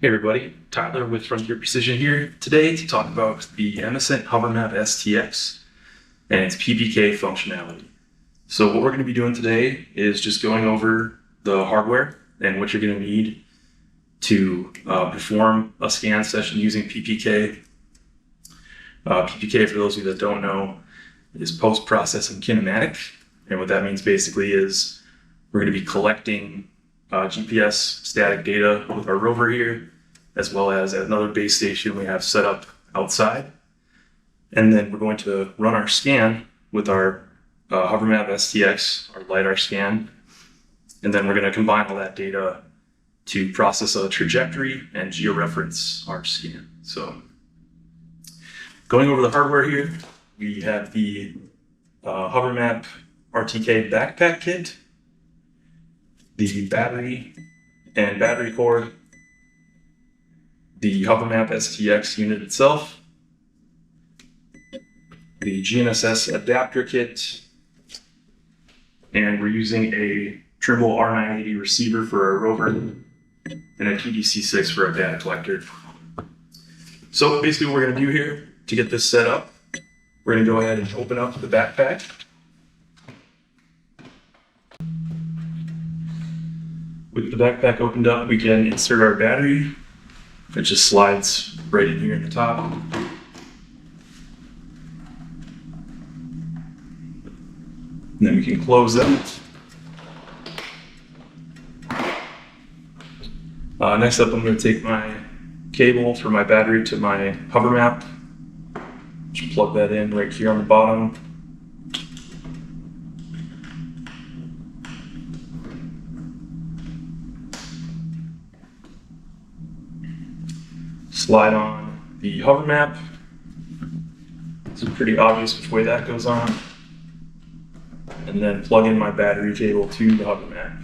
Hey everybody, Tyler with Frontier Precision here today to talk about the Emesent Hovermap STX and its PPK functionality. So what we're going to be doing today is just going over the hardware and what you're going to need to perform a scan session using PPK. PPK, for those of you that don't know, is post-processing kinematic, and what that means basically is we're going to be collecting GPS static data with our rover here, as well as at another base station we have set up outside. And then we're going to run our scan with our Hovermap STX, our LiDAR scan. And then we're going to combine all that data to process a trajectory and georeference our scan. So going over the hardware here, we have the Hovermap RTK backpack kit, the battery and battery cord, the Hovermap STX unit itself, the GNSS adapter kit, and we're using a trimble R980 receiver for our rover and a TDC6 for our data collector. So basically what we're going to do here to get this set up, we're going to go ahead and open up the backpack. With the backpack opened up, we can insert our battery. It just slides right in here in the top. And then we can close that. Next up, I'm going to take my cable for my battery to my Hovermap. Just plug that in right here on the bottom. Slide on the Hovermap. It's pretty obvious which way that goes on. And then plug in my battery cable to the Hovermap.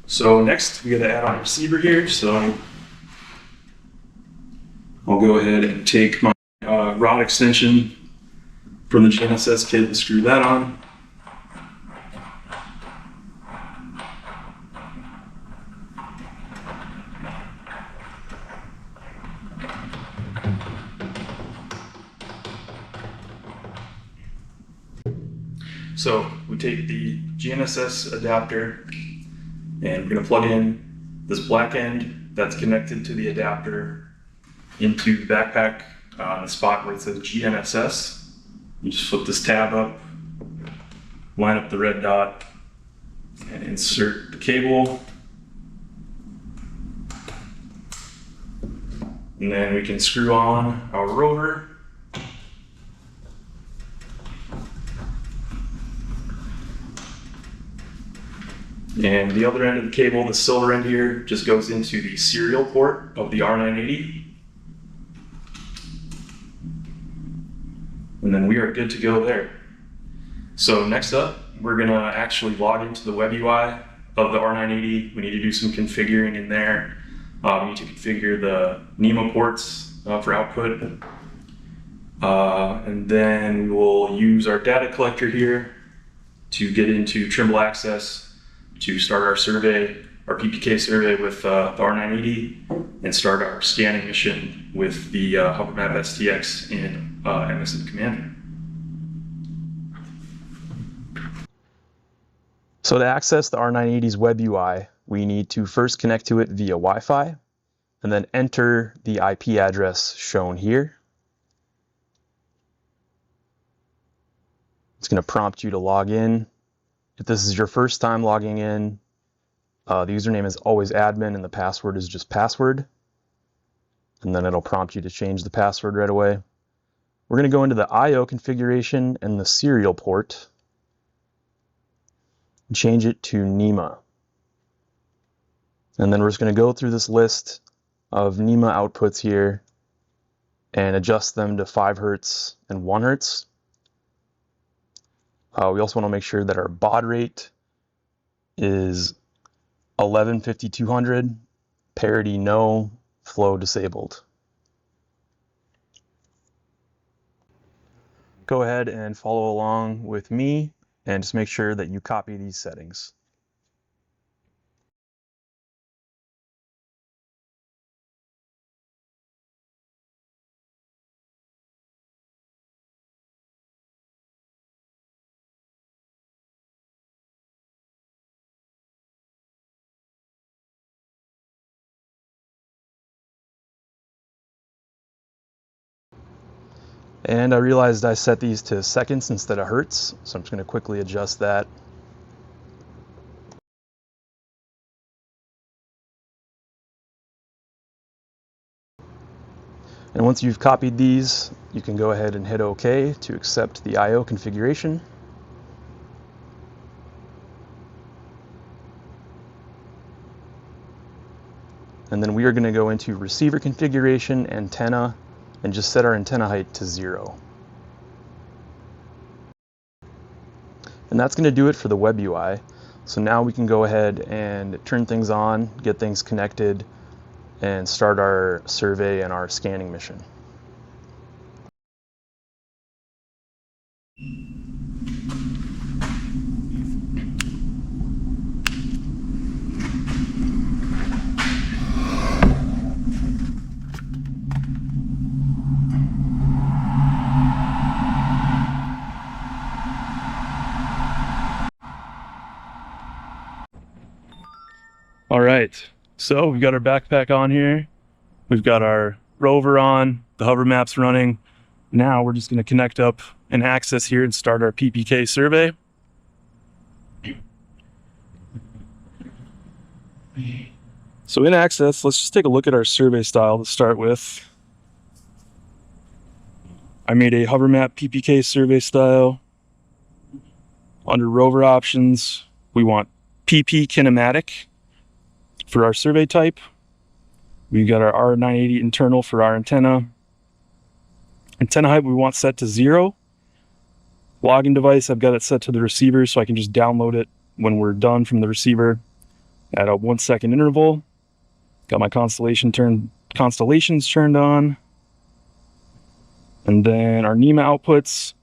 So next we got to add on a receiver here. So I'll go ahead and take my rod extension from the GNSS kit and screw that on. So we take the GNSS adapter and we're going to plug in this black end that's connected to the adapter into the backpack on the spot where it says GNSS. You just flip this tab up, line up the red dot, and insert the cable. And then we can screw on our rover. And the other end of the cable, the silver end here, just goes into the serial port of the R980. And then we are good to go there. So next up, we're gonna actually log into the web UI of the R980. We need to do some configuring in there. We need to configure the NEMA ports for output. And then we will use our data collector here to get into Trimble access to start our survey, our PPK survey with the R980, and start our scanning mission with the Hovermap STX in Emesent Commander. So to access the R980's web UI, we need to first connect to it via Wi-Fi, and then enter the IP address shown here. It's going to prompt you to log in. If this is your first time logging in, the username is always admin and the password is just password. And then it'll prompt you to change the password right away. We're going to go into the I/O configuration and the serial port and change it to NEMA. And then we're just going to go through this list of NEMA outputs here and adjust them to 5 Hertz and 1 Hertz. We also want to make sure that our baud rate is 115200, parity no, flow disabled. Go ahead and follow along with me and just make sure that you copy these settings. And I realized I set these to seconds instead of hertz, so I'm just going to quickly adjust that. And once you've copied these, you can go ahead and hit OK to accept the I/O configuration. And then we are going to go into receiver configuration, antenna, and just set our antenna height to 0. And that's going to do it for the web UI. So now we can go ahead and turn things on, get things connected, and start our survey and our scanning mission. All right, so we've got our backpack on here. We've got our rover on, the hover map's running. Now we're just going to connect up and access here and start our PPK survey. So in access, let's just take a look at our survey style to start with. I made a Hovermap PPK survey style. Under rover options, we want PP kinematic for our survey type. We've got our R980 internal for our antenna. Antenna height we want set to 0. Logging device, I've got it set to the receiver so I can just download it when we're done from the receiver at a 1 second interval. Got my constellations turned on. And then our NEMA outputs,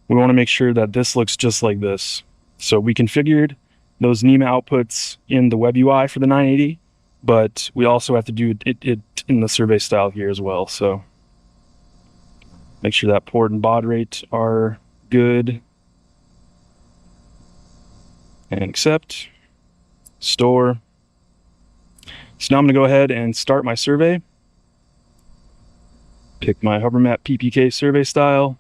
we want to make sure that this looks just like this. So we configured those NEMA outputs in the web UI for the 980, but we also have to do it in the survey style here as well. So make sure that port and baud rate are good. And accept, store. So now I'm going to go ahead and start my survey. Pick my Hovermap PPK survey style.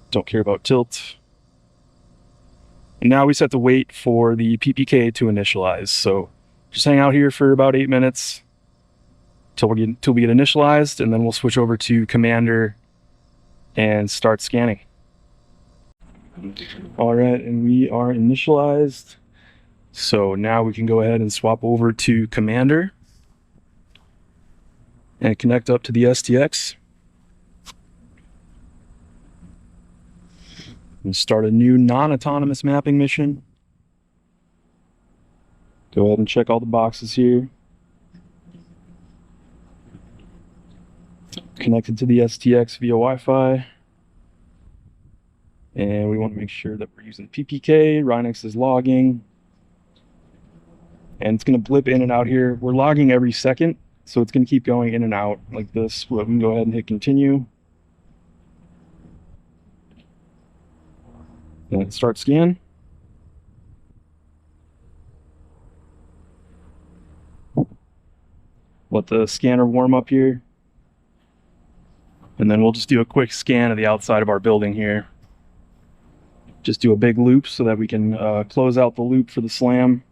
Don't care about tilt. And now we set to wait for the PPK to initialize. So just hang out here for about 8 minutes till we get initialized, and then we'll switch over to Commander and start scanning. All right, and we are initialized. So now we can go ahead and swap over to Commander and connect up to the STX. And start a new non-autonomous mapping mission. Go ahead and check all the boxes here. Connected to the STX via Wi-Fi. And we want to make sure that we're using PPK, Rhinex is logging. And it's going to blip in and out here. We're logging every second, so it's going to keep going in and out like this. We can go ahead and hit continue. And start scan. Let the scanner warm up here. And then we'll just do a quick scan of the outside of our building here. Just do a big loop so that we can close out the loop for the SLAM.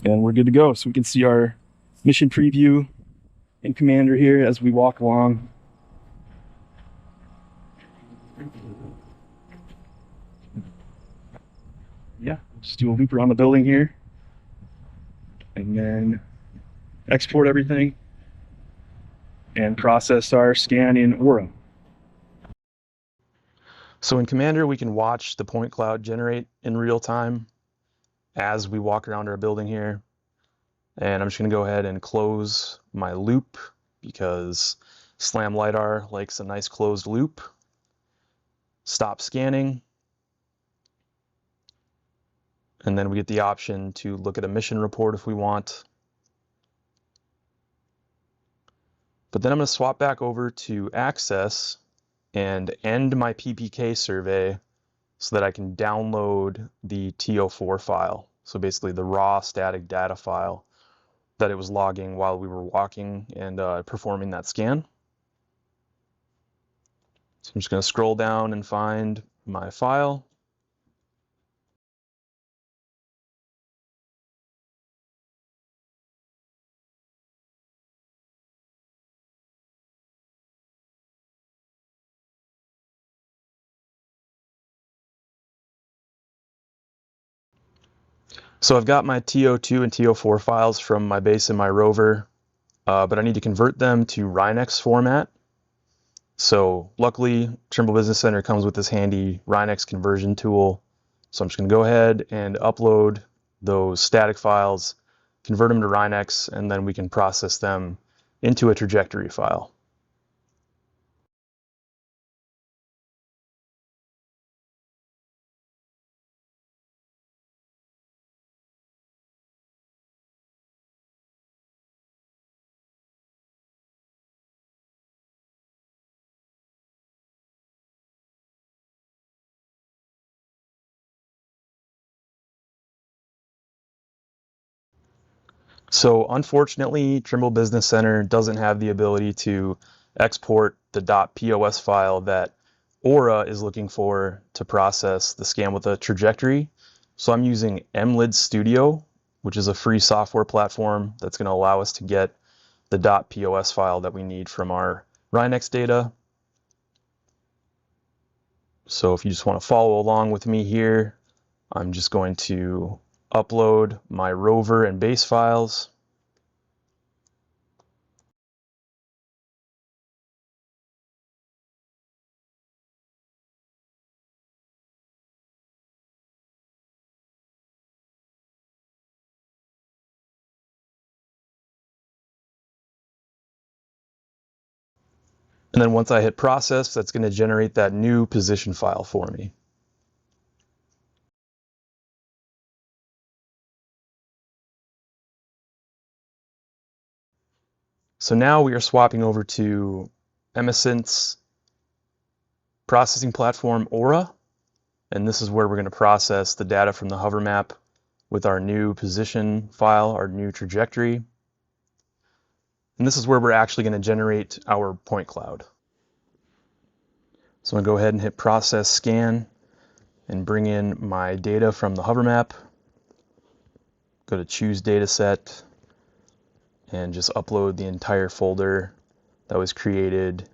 And we're good to go. So we can see our mission preview in Commander here as we walk along. Yeah, just do a loop around the building here. And then export everything and process our scan in Aura. So in Commander, we can watch the point cloud generate in real time as we walk around our building here. And I'm just going to go ahead and close my loop because SLAM LiDAR likes a nice closed loop. Stop scanning. And then we get the option to look at a mission report if we want. But then I'm going to swap back over to Access and end my PPK survey so that I can download the TO4 file. So basically the raw static data file that it was logging while we were walking and performing that scan. So I'm just going to scroll down and find my file. So I've got my TO2 and TO4 files from my base and my rover, but I need to convert them to Rhinex format. So luckily, Trimble Business Center comes with this handy Rhinex conversion tool. So I'm just going to go ahead and upload those static files, convert them to Rhinex, and then we can process them into a trajectory file. So unfortunately, Trimble Business Center doesn't have the ability to export the .pos file that Aura is looking for to process the scan with a trajectory. So I'm using Emlid Studio, which is a free software platform that's going to allow us to get the .pos file that we need from our Rhinex data. So if you just want to follow along with me here, I'm just going to upload my rover and base files. And then once I hit process, that's going to generate that new position file for me. So now we are swapping over to Emesent's processing platform Aura. And this is where we're going to process the data from the hover map with our new position file, our new trajectory. And this is where we're actually going to generate our point cloud. So I'm going to go ahead and hit process scan and bring in my data from the hover map. Go to choose data set and just upload the entire folder that was created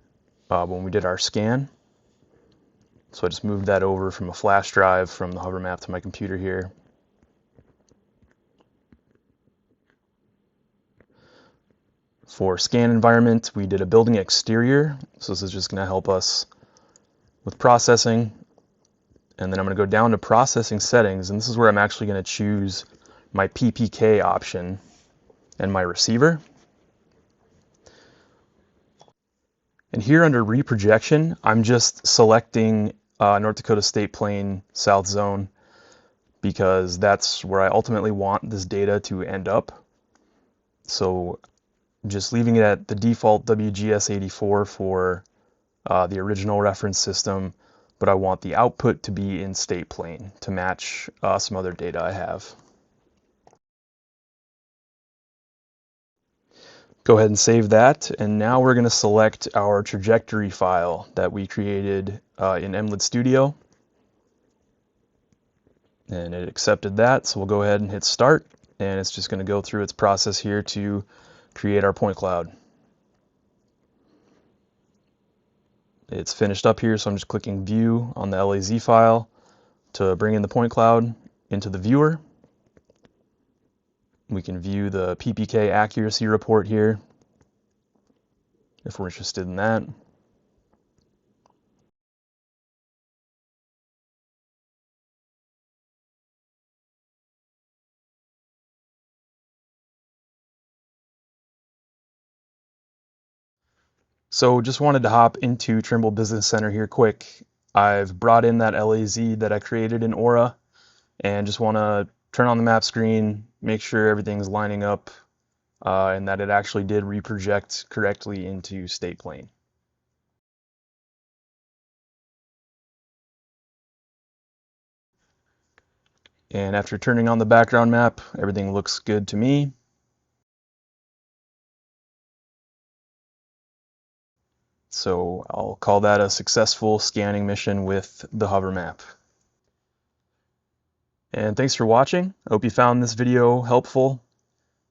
when we did our scan. So I just moved that over from a flash drive from the hover map to my computer here. For scan environment, we did a building exterior. So this is just going to help us with processing. And then I'm going to go down to processing settings, and this is where I'm actually going to choose my PPK option and my receiver. And here under reprojection, I'm just selecting North Dakota State Plain South Zone because that's where I ultimately want this data to end up. So just leaving it at the default WGS84 for the original reference system, but I want the output to be in State Plain to match some other data I have. Go ahead and save that, and now we're going to select our trajectory file that we created in Emlid Studio. And it accepted that, so we'll go ahead and hit start, and it's just going to go through its process here to create our point cloud. It's finished up here, so I'm just clicking view on the LAZ file to bring in the point cloud into the viewer. We can view the PPK accuracy report here if we're interested in that. So just wanted to hop into Trimble Business Center here quick. I've brought in that LAZ that I created in Aura and just want to turn on the map screen, make sure everything's lining up and that it actually did reproject correctly into state plane. And after turning on the background map, everything looks good to me. So I'll call that a successful scanning mission with the Hovermap. And thanks for watching. I hope you found this video helpful.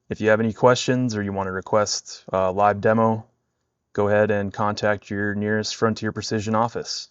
If you have any questions or you want to request a live demo, go ahead and contact your nearest Frontier Precision office.